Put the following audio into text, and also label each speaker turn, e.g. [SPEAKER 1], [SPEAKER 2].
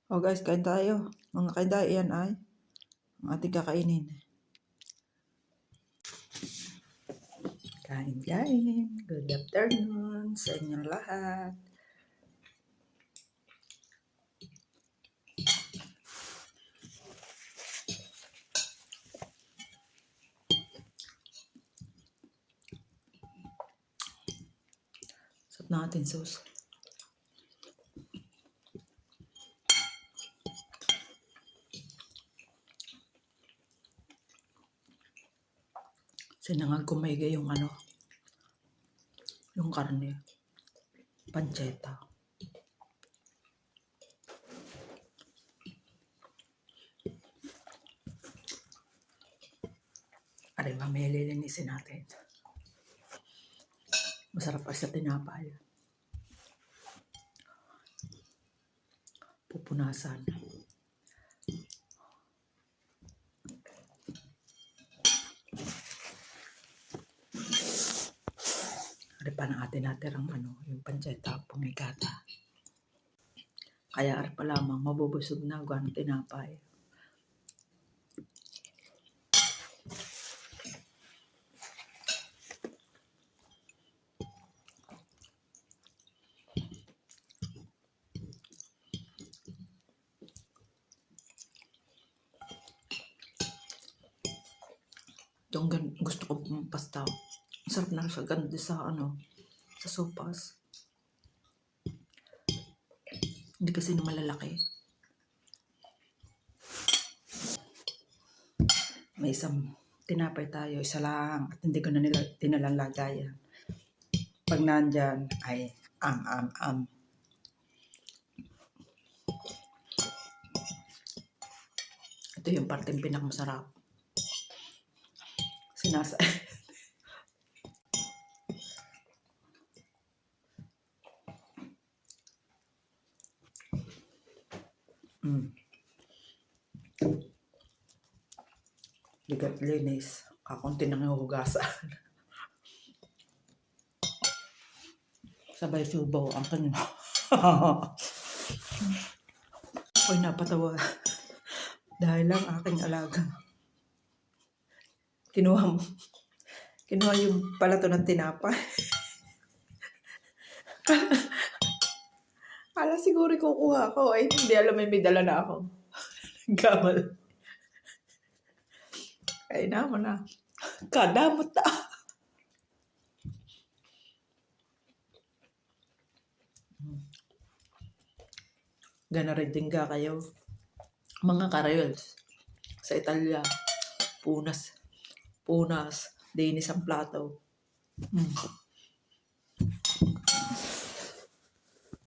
[SPEAKER 1] O guys, kain tayo. Mga kaindayan ay ang ating kakainin. Kain. Good afternoon sa inyong lahat. Sarap na ating sauce. Sinangag ko maigi yung yung karne. Pancetta. Aray, mamaya lilinisin natin. Masarap pa sa tinapay. Pupunasan. Aray pa na atin natirang yung pancetta pumikata. Kaya aray pa lamang mabubusog na ang tinapay. Yung gusto ko pasta. Sarap na siya ganda sa sa sopas. Hindi kasi na malalaki. May isang tinapay tayo, isa lang. At hindi ko na tinalalagayan. Pag nandyan ay am. Ito yung parteng pinakamasarap. Ligat linis. Kakunti nang hugasan. Sabay subaw ang kanya. Ako'y napatawa. Dahil lang aking alaga. Kinuha yung palato ng tinapay. Kala siguro kukuha ko. Ay, hindi alam may dala na ako. Gamal. Ay naman na. Kadamot na. Gana rin din ka kayo. Mga karayos. Sa Italia. Punas. Dinis ang plato.